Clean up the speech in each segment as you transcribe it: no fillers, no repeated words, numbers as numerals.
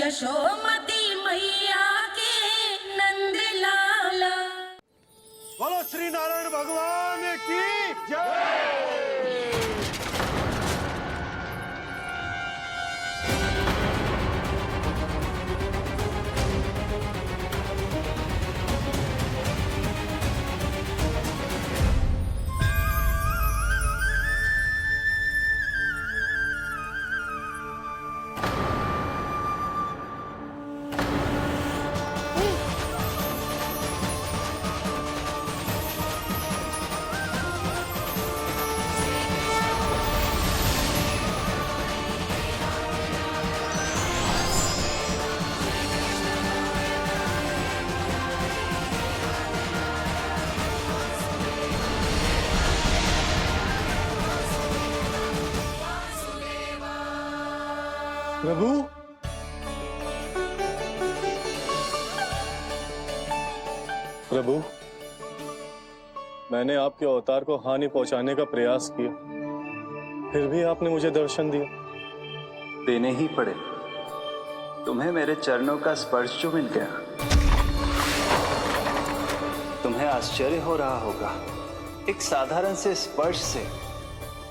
यशोमती मैया के नंद लाला। बोलो श्री नारायण भगवान की जय। प्रभु, प्रभु, मैंने आपके अवतार को हानि पहुंचाने का प्रयास किया, फिर भी आपने मुझे दर्शन दिया। देने ही पड़े। तुम्हें मेरे चरणों का स्पर्श जो मिल गया, तुम्हें आश्चर्य हो रहा होगा। एक साधारण से स्पर्श से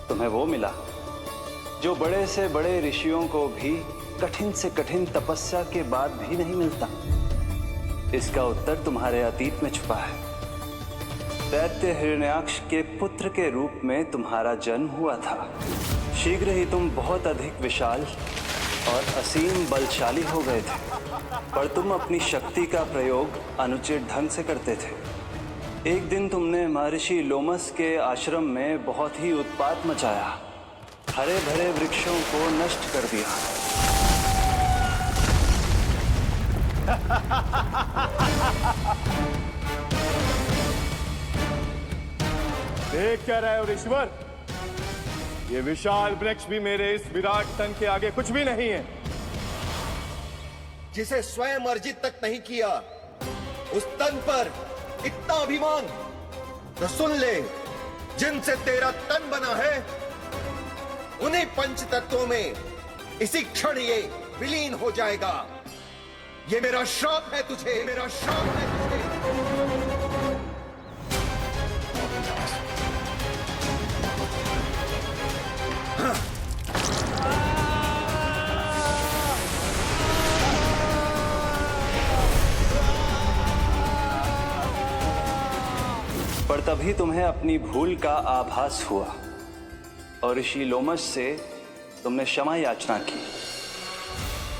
तुम्हें वो मिला जो बड़े से बड़े ऋषियों को भी कठिन से कठिन तपस्या के बाद भी नहीं मिलता। इसका उत्तर तुम्हारे अतीत में छुपा है। दैत्य हिरण्याक्ष के पुत्र के रूप में तुम्हारा जन्म हुआ था। शीघ्र ही तुम बहुत अधिक विशाल और असीम बलशाली हो गए थे, पर तुम अपनी शक्ति का प्रयोग अनुचित ढंग से करते थे। एक दिन तुमने महर्षि लोमस के आश्रम में बहुत ही उत्पात मचाया, हरे भरे वृक्षों को नष्ट कर दिया। देख क्या रहे हो ऋषिवर? ये विशाल वृक्ष भी मेरे इस विराट तन के आगे कुछ भी नहीं है। जिसे स्वयं अर्जित तक नहीं किया, उस तन पर इतना अभिमान। तो सुन ले, जिनसे तेरा तन बना है, उन्हीं पंच तत्वों में इसी क्षण ये विलीन हो जाएगा। ये मेरा श्राप है तुझे, मेरा श्राप है तुझे। पर तभी तुम्हें अपनी भूल का आभास हुआ और ऋषि लोमस से तुमने क्षमा याचना की।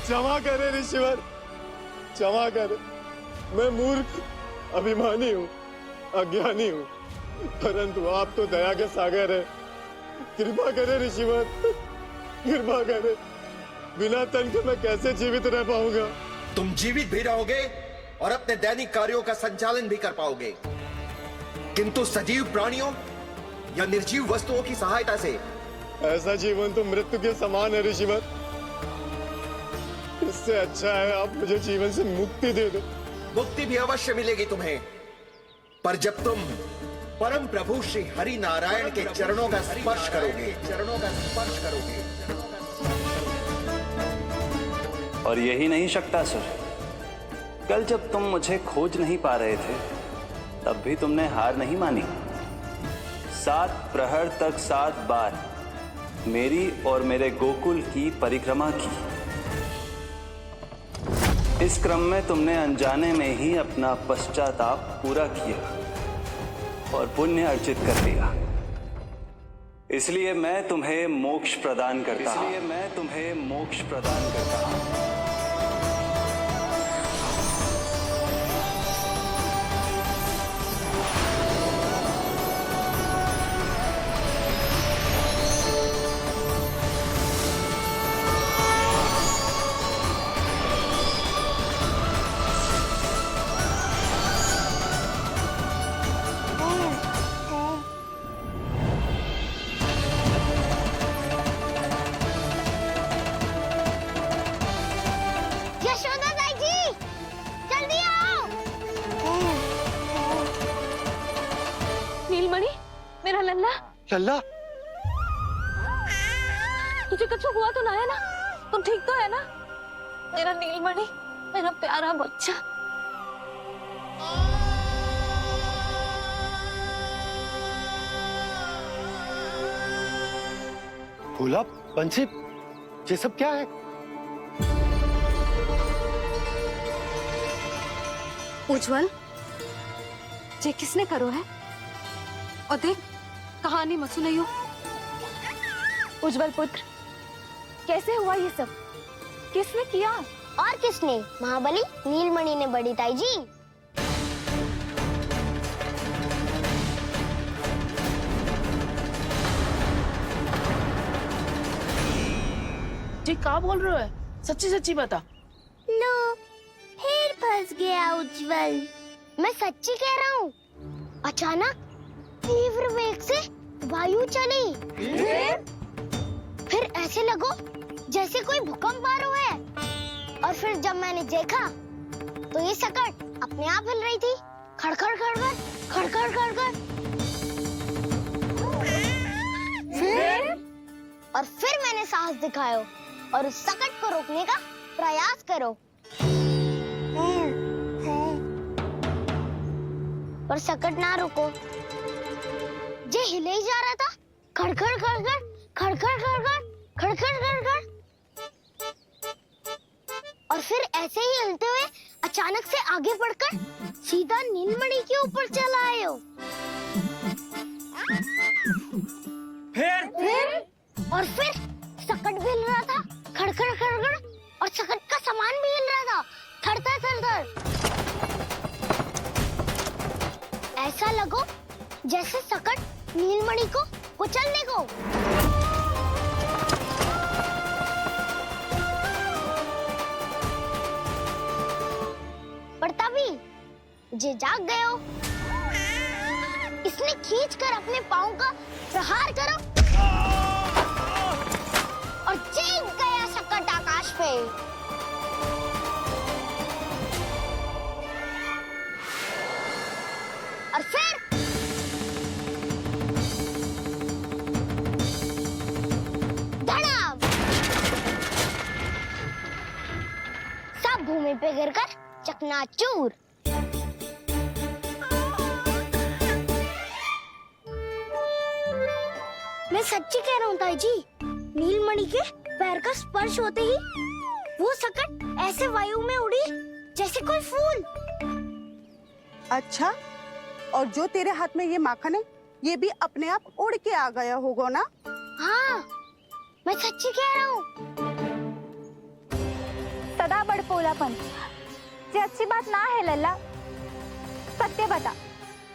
क्षमा करे ऋषिवर, क्षमा करे। मैं मूर्ख, अभिमानी हूँ, अज्ञानी हूँ, परंतु आप तो दया के सागर है। कृपा करे ऋषिवर, कृपा करे। बिना तन के मैं कैसे जीवित रह पाऊंगा? तुम जीवित भी रहोगे और अपने दैनिक कार्यों का संचालन भी कर पाओगे, किंतु सजीव प्राणियों या निर्जीव वस्तुओं की सहायता से ऐसा जीवन तो मृत्यु के समान है ऋषिवर। इससे अच्छा है आप मुझे जीवन से मुक्ति दे दो। मुक्ति भी अवश्य मिलेगी तुम्हें, पर जब तुम परम प्रभु श्री हरि नारायण के चरणों का स्पर्श करोगे, चरणों का स्पर्श करोगे। और यही नहीं शक्तासुर, कल जब तुम मुझे खोज नहीं पा रहे थे, तब भी तुमने हार नहीं मानी। 7 प्रहर तक 7 बार मेरी और मेरे गोकुल की परिक्रमा की। इस क्रम में तुमने अनजाने में ही अपना पश्चाताप पूरा किया और पुण्य अर्जित कर लिया। इसलिए मैं तुम्हें मोक्ष प्रदान करता हूं। इसलिए मैं तुम्हें मोक्ष प्रदान करता हूं। मेरा लल्ला। लल्ला, तुझे कुछ हुआ तो ना है ना? तुम ठीक तो है ना? मेरा नीलमणि, मेरा प्यारा बच्चा। भोला, बंसी, ये सब क्या है? उज्जवल, ये किसने करो है? और देख, कहानी मत सुनाइयो। उज्जवल पुत्र, कैसे हुआ ये सब? किसने किया? और किसने? महाबली नीलमणि ने बड़ी ताई जी। जी क्या बोल रहे हो? सच्ची सच्ची बता। लो, फिर फंस गया उज्जवल। मैं सच्ची कह रहा हूँ। अचानक तीव्र वेग से वायु चली। फिर ऐसे लगो जैसे कोई भूकंप आ रहा है। और फिर जब मैंने देखा तो ये सकट अपने आप हिल रही थी, खड़खड़ खड़खड़ खड़खड़ खड़खड़। फिर मैंने साहस दिखाया और उस सकट को रोकने का प्रयास करो, पर सकट ना रुको। जे हिले ही जा रहा था, खड़खड़ खड़खड़ खड़खड़ खड़खड़ खड़खड़ खड़खड़। और फिर ऐसे ही हिलते हुए अचानक से आगे बढ़कर सीधा नीलमणि के ऊपर चला आए हो। फिर और फिर सकट भी हिल रहा था, खड़खड़ खड़खड़, और सकट का सामान भी हिल रहा था, थरथर थरथर। ऐसा लगो जैसे सकट नीलमणि को कुचलने को। पर तभी जे जाग गए हो। इसने खींचकर अपने पाँव का प्रहार करो और चीख गया सकट आकाश पे। और फिर धड़ाम, सब भूमि पे गिरकर चकनाचूर। मैं सच्ची कह रहा हूँ ताई जी, नीलमणि के पैर का स्पर्श होते ही वो सकट ऐसे वायु में उड़ी जैसे कोई फूल। अच्छा, और जो तेरे हाथ में ये माखन है, ये भी अपने आप उड़ के आ गया होगा ना? हाँ, मैं सच्ची कह रहा हूँ। सदा बड़पोलापन, ये अच्छी बात ना है लल्ला। सत्य बता।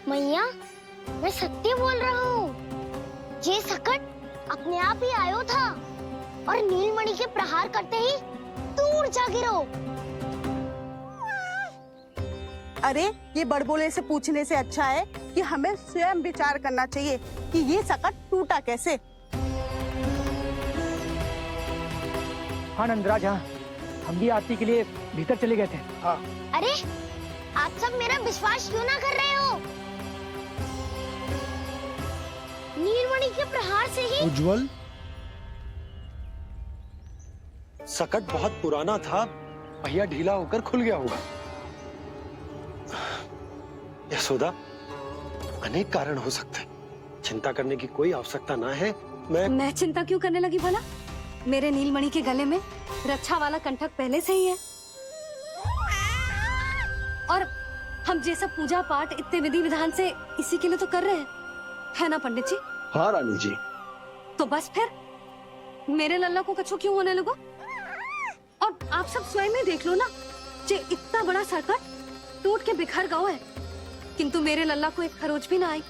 मैया, मैं सत्य बोल रहा हूँ। ये सकट अपने आप ही आयो था और नीलमणि के प्रहार करते ही दूर जा गिरो। अरे, ये बड़बोले से पूछने से अच्छा है कि हमें स्वयं विचार करना चाहिए कि ये सकट टूटा कैसे। हाँ नंदराज, हाँ, हम भी आरती के लिए भीतर चले गए थे। हाँ। अरे, आप सब मेरा विश्वास क्यों ना कर रहे हो? नीलमणि के प्रहार से ही उज्जवल, सकट बहुत पुराना था, भैया ढीला होकर खुल गया होगा। यशोदा, अनेक कारण हो सकते हैं, चिंता करने की कोई आवश्यकता ना है। मैं चिंता क्यों करने लगी भला? मेरे नीलमणि के गले में रक्षा वाला कंठक पहले से ही है। और हम ये सब पूजा पाठ इतने विधि विधान से इसी के लिए तो कर रहे हैं, है ना पंडित जी? हाँ रानी जी। तो बस फिर मेरे लल्ला को कछु क्यों होने लगो? और आप सब स्वयं ही देख लो ना, जे इतना बड़ा सकट टूट के बिखर गया है, किंतु मेरे लल्ला को एक खरोच भी ना आई।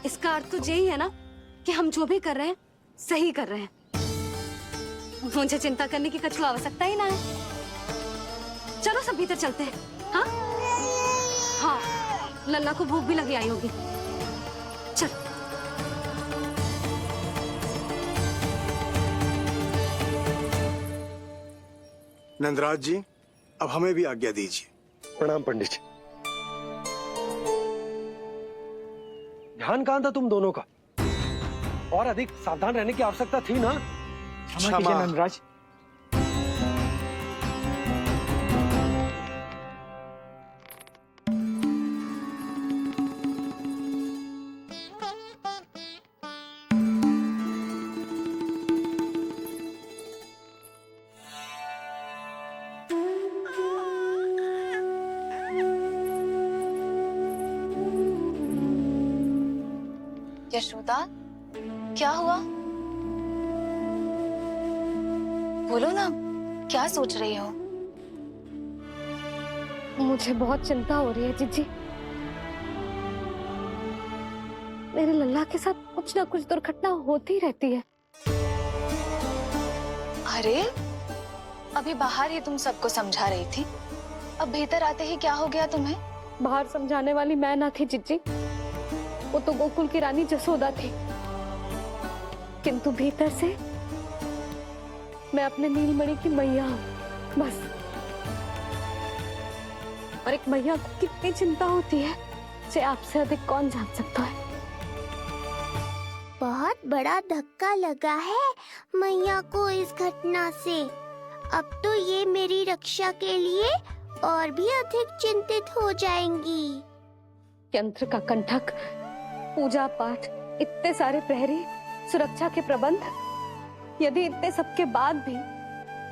इसका अर्थ तो यही है ना कि हम जो भी कर रहे हैं सही कर रहे हैं। मुझे चिंता करने की कछु आवश्यकता ही ना है। चलो सब भीतर चलते हैं। हाँ हाँ, लल्ला को भूख भी लगी आई होगी। चल। नंदराज जी, अब हमें भी आज्ञा दीजिए। प्रणाम पंडित जी। ध्यान कहाँ था तुम दोनों का? और अधिक सावधान रहने की आवश्यकता थी ना? क्षमा कीजिए नंदराज। यशोदा, क्या हुआ? बोलो ना, क्या सोच रही हो? मुझे बहुत चिंता हो रही है जीजी। मेरे लल्ला के साथ कुछ ना कुछ दुर्घटना होती रहती है। अरे, अभी बाहर ही तुम सबको समझा रही थी, अब भीतर आते ही क्या हो गया तुम्हें? बाहर समझाने वाली मैं ना थी जीजी, वो तो गोकुल की रानी जसोदा थी। किंतु भीतर से मैं अपने नीलमणि की मैया हूँ, बस। और एक मैया को कितनी चिंता होती है, इसे आपसे अधिक कौन जान सकता है। बहुत बड़ा धक्का लगा है मैया को इस घटना से। अब तो ये मेरी रक्षा के लिए और भी अधिक चिंतित हो जाएंगी। यंत्र का कंठक, पूजा पाठ, इतने सारे प्रहरी, सुरक्षा के प्रबंध, यदि इतने सबके बाद भी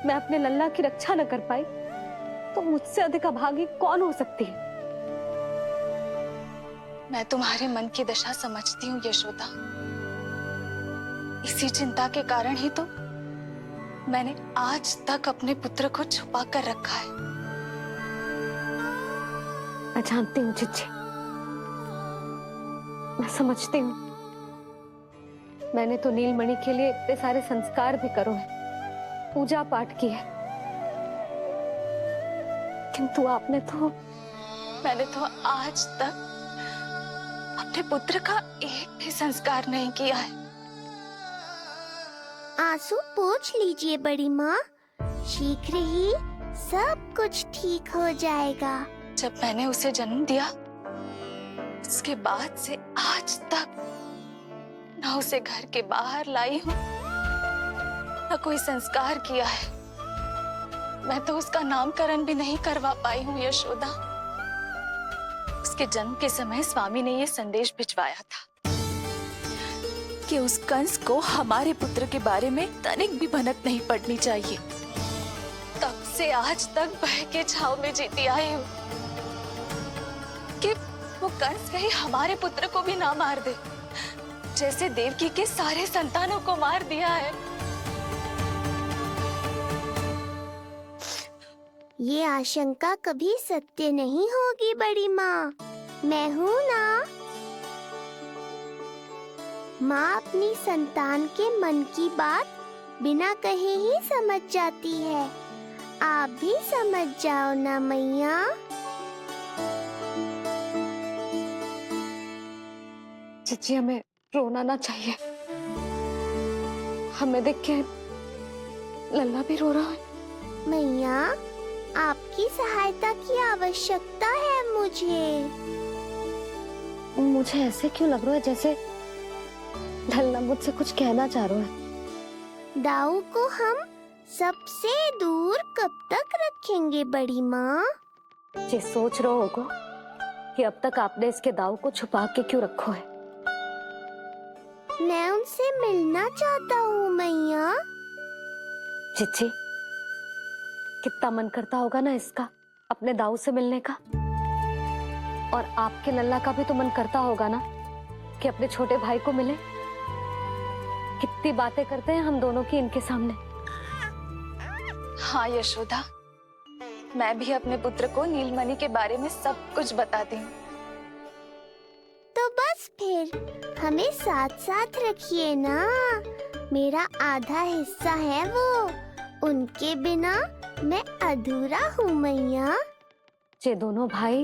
मैं अपने लल्ला की रक्षा न कर पाई तो मुझसे अधिक अभागी कौन हो सकती है। मैं तुम्हारे मन की दशा समझती हूँ यशोदा। इसी चिंता के कारण ही तो मैंने आज तक अपने पुत्र को छुपा कर रखा है। मैं जानती हूँ जीजी, मैं समझती हूँ। मैंने तो नीलमणि के लिए इतने सारे संस्कार भी करो है, पूजा पाठ की है, किंतु मैंने तो आज तक अपने पुत्र का एक भी संस्कार नहीं किया है। आंसू पोंछ लीजिए बड़ी माँ, शीघ्र ही सब कुछ ठीक हो जाएगा। जब मैंने उसे जन्म दिया, उसके बाद से आज तक न उसे घर के बाहर लाई हूँ, न कोई संस्कार किया है। मैं तो उसका नामकरण भी नहीं करवा पाई हूँ यशोदा। उसके जन्म के समय स्वामी ने ये संदेश भिजवाया था कि उस कंस को हमारे पुत्र के बारे में तनिक भी भनक नहीं पड़नी चाहिए। तब से आज तक भय के छाव में जीती आई हूँ कि वो कंस कहीं हमारे पुत्र को भी ना मार दे, जैसे देवकी के सारे संतानों को मार दिया है। ये आशंका कभी सत्य नहीं होगी बड़ी माँ, मैं हूँ ना। माँ अपनी संतान के मन की बात बिना कहे ही समझ जाती है। आप भी समझ जाओ ना मैया। जीजी, हमें रोना ना चाहिए। हमें देख के लल्ला भी रो रहा है। मैया, आपकी सहायता की आवश्यकता है मुझे ऐसे क्यों लग रहा है जैसे लल्ला मुझसे कुछ कहना चाह रहा है। दाऊ को हम सबसे दूर कब तक रखेंगे बड़ी माँ? ये सोच रहे होगा कि अब तक आपने इसके दाऊ को छुपा के क्यों रखो है। मैं उनसे मिलना चाहता हूँ मैया। चिच्ची, कितना मन करता होगा ना इसका अपने दाऊ से मिलने का। और आपके लल्ला का भी तो मन करता होगा ना कि अपने छोटे भाई को मिले। कितनी बातें करते हैं हम दोनों की इनके सामने। हाँ यशोदा, मैं भी अपने पुत्र को नीलमणि के बारे में सब कुछ बताती हूँ। तो बस फिर हमें साथ साथ रखिए ना। मेरा आधा हिस्सा है वो, उनके बिना मैं अधूरा हूँ मैया। ये दोनों भाई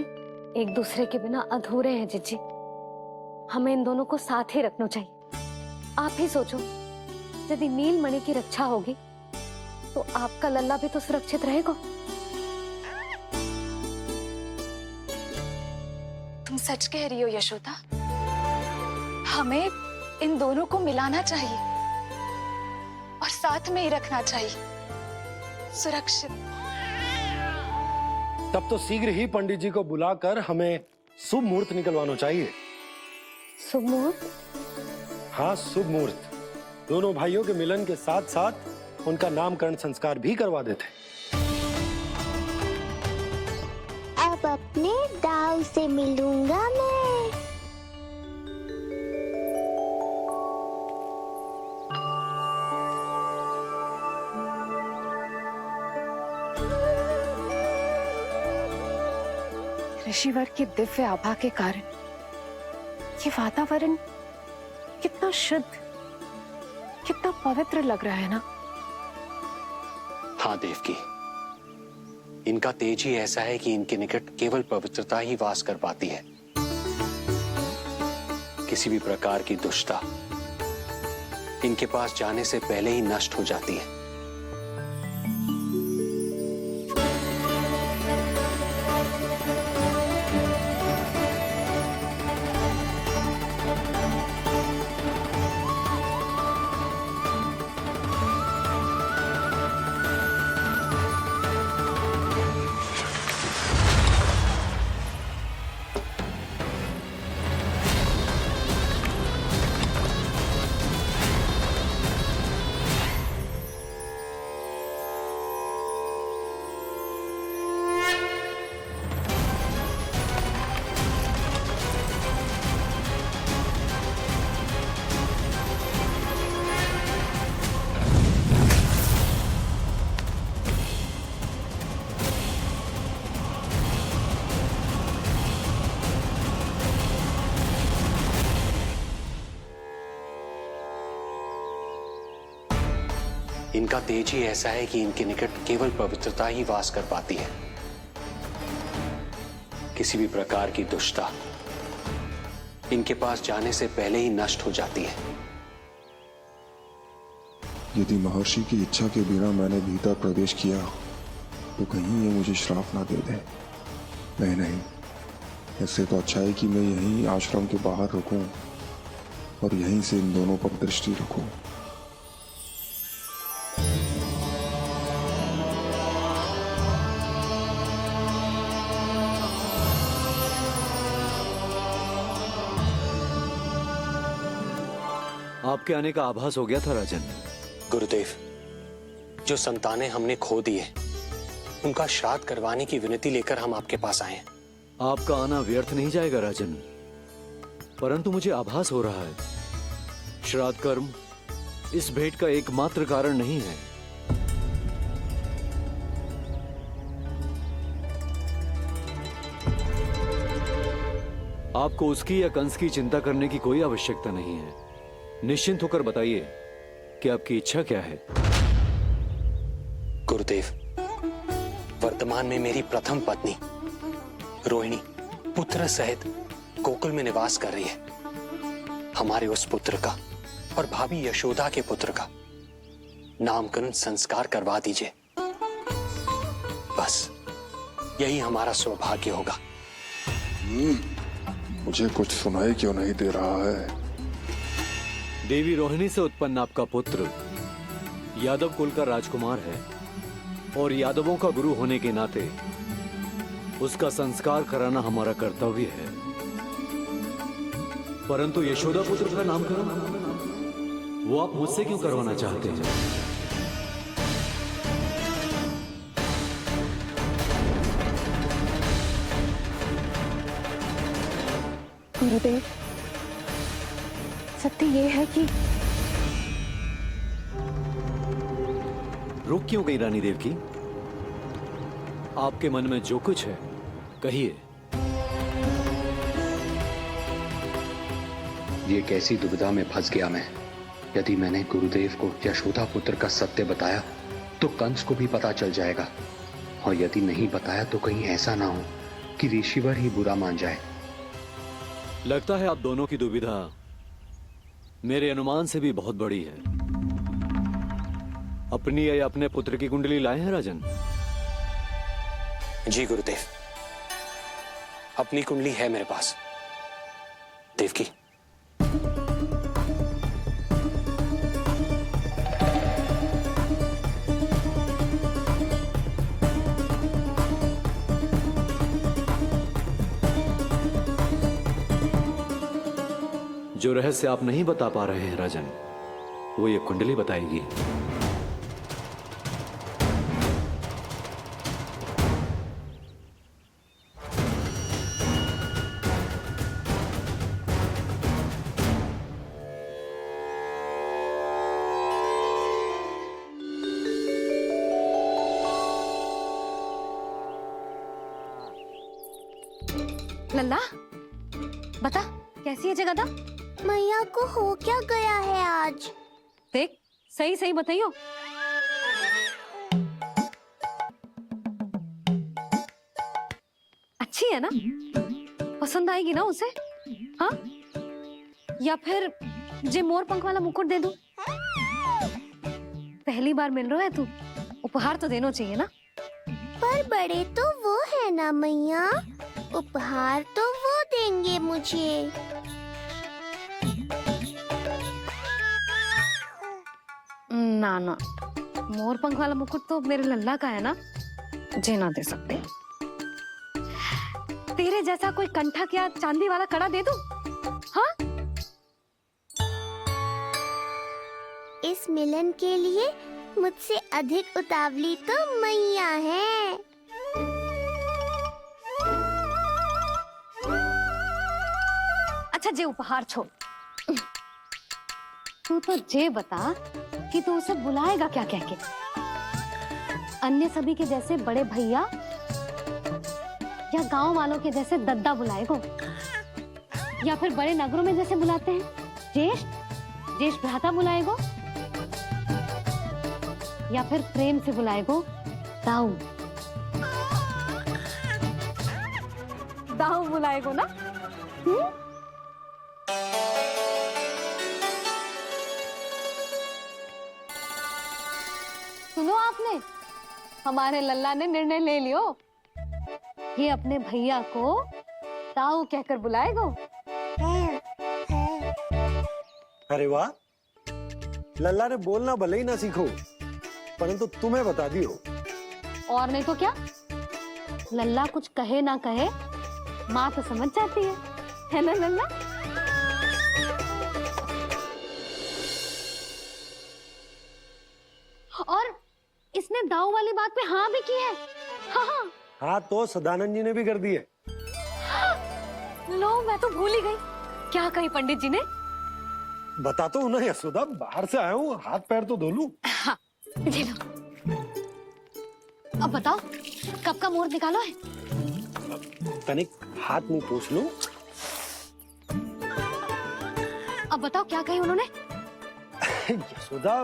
एक दूसरे के बिना अधूरे हैं जीजी। हमें इन दोनों को साथ ही रखना चाहिए। आप ही सोचो, यदि नीलमणि की रक्षा होगी तो आपका लल्ला भी तो सुरक्षित रहेगा। तुम सच कह रही हो यशोदा। हमें इन दोनों को मिलाना चाहिए और साथ में ही रखना चाहिए, सुरक्षित। तब तो शीघ्र ही पंडित जी को बुलाकर हमें शुभ मुहूर्त निकलवाना चाहिए। शुभ मुहूर्त? हाँ, शुभ मुहूर्त। दोनों भाइयों के मिलन के साथ साथ उनका नामकरण संस्कार भी करवा देते। अब अपने दाऊ से मिलूंगा मैं। ऋषिवर की दिव्य आभा के कारण ये वातावरण कितना शुद्ध, कितना पवित्र लग रहा है ना। हाँ देवकी, इनका तेज ही ऐसा है कि इनके निकट केवल पवित्रता ही वास कर पाती है। किसी भी प्रकार की दुष्टता इनके पास जाने से पहले ही नष्ट हो जाती है। इनका तेज ही ऐसा है कि इनके निकट केवल पवित्रता ही वास कर पाती है। किसी भी प्रकार की दुष्टता इनके पास जाने से पहले ही नष्ट हो जाती है। यदि महर्षि की इच्छा के बिना मैंने भीतर प्रवेश किया तो कहीं ये मुझे श्राप ना दे दे। नहीं, इससे तो अच्छा है कि मैं यहीं आश्रम के बाहर रुकूं और यहीं से इन दोनों पर दृष्टि रखूं। आपके आने का आभास हो गया था राजन। गुरुदेव, जो संतानें हमने खो दी है उनका श्राद्ध करवाने की विनती लेकर हम आपके पास आए हैं। आपका आना व्यर्थ नहीं जाएगा राजन, परंतु मुझे आभास हो रहा है श्राद्ध कर्म इस भेंट का एकमात्र कारण नहीं है। आपको उसकी या कंस की चिंता करने की कोई आवश्यकता नहीं है। निश्चिंत होकर बताइए कि आपकी इच्छा क्या है। गुरुदेव, वर्तमान में मेरी प्रथम पत्नी रोहिणी पुत्र सहित गोकुल में निवास कर रही है। हमारे उस पुत्र का और भाभी यशोदा के पुत्र का नामकरण संस्कार करवा दीजिए। बस यही हमारा सौभाग्य होगा। मुझे कुछ सुनाई क्यों नहीं दे रहा है? देवी रोहिणी से उत्पन्न आपका पुत्र यादव कुल का राजकुमार है और यादवों का गुरु होने के नाते उसका संस्कार कराना हमारा कर्तव्य है। परंतु यशोदा पुत्र का नामकरण वो आप मुझसे क्यों करवाना चाहते हैं? गुरुदेव, सत्य ये है कि रुक क्यों गई रानी देवकी? आपके मन में जो कुछ है कहिए। ये कैसी दुविधा में फंस गया मैं। यदि मैंने गुरुदेव को यशोदा पुत्र का सत्य बताया तो कंस को भी पता चल जाएगा, और यदि नहीं बताया तो कहीं ऐसा ना हो कि ऋषिवर ही बुरा मान जाए। लगता है आप दोनों की दुविधा मेरे अनुमान से भी बहुत बड़ी है। अपनी या अपने पुत्र की कुंडली लाए हैं राजन? जी गुरुदेव, अपनी कुंडली है मेरे पास। देवकी, जो रहस्य आप नहीं बता पा रहे हैं राजन, वो ये कुंडली बताएगी। लल्ला बता कैसी है जगदा? मैया को हो क्या गया है आज? देख सही सही बताइयो। अच्छी है ना? पसंद आएगी ना उसे? हाँ? या फिर जे मोर पंख वाला मुकुट दे दूं? पहली बार मिल रहा है तू, उपहार तो देना चाहिए ना? पर बड़े तो वो है ना मैया, उपहार तो वो देंगे मुझे। ना ना, मोर पंख वाला मुकुट तो मेरे लल्ला का है ना, जे ना दे सकते। तेरे जैसा कोई कंठा क्या चांदी वाला कड़ा दे दूं? हाँ? इस मिलन के लिए मुझसे अधिक उतावली तो मैया है। अच्छा जे उपहार छोड़, तू तो जे बता कि तू उसे बुलाएगा क्या कह के? अन्य सभी के जैसे बड़े भैया या गांव वालों के जैसे दद्दा बुलाएगो, या फिर बड़े नगरों में जैसे बुलाते हैं ज्येष्ठ ज्येष्ठ भ्राता बुलाएगो, या फिर प्रेम से बुलाएगो दाऊ दाऊ बुलाएगो ना? सुनो आपने, हमारे लल्ला ने निर्णय ले लियो, ये अपने भैया को दाऊ कहकर बुलाएगो। अरे वाह, लल्ला ने बोलना भले ही ना सीखो, परंतु तुम्हें बता दियो। और नहीं तो क्या, लल्ला कुछ कहे ना कहे माँ तो समझ जाती है ना लल्ला? और इसने दाऊ वाली बात पे हाँ भी की है। हाँ हाँ हाँ तो सदानंद जी ने भी कर दी है। लो मैं तो भूल ही गई, क्या कही पंडित जी ने? बता तो ना यशोदा, बाहर से आया हूँ, हाथ पैर तो धो लूं। हाँ ये लो। अब बताओ कब का मुहूर्त निकालो है? तनिक हाथ मुंह पोंछ लो। अब बताओ क्या कही उन्होंने? यशोदा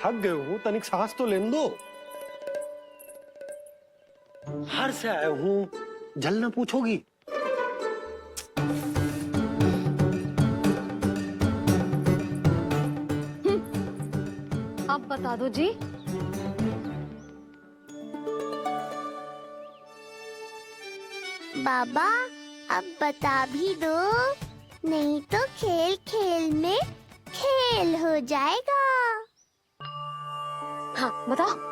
थक गए हूँ, तनिक सांस तो लेने दो। बाहर से आया हूँ, जल ना पूछोगी? अब बता दो जी। बाबा अब बता भी दो, नहीं तो खेल खेल में खेल हो जाएगा। हाँ बताओ।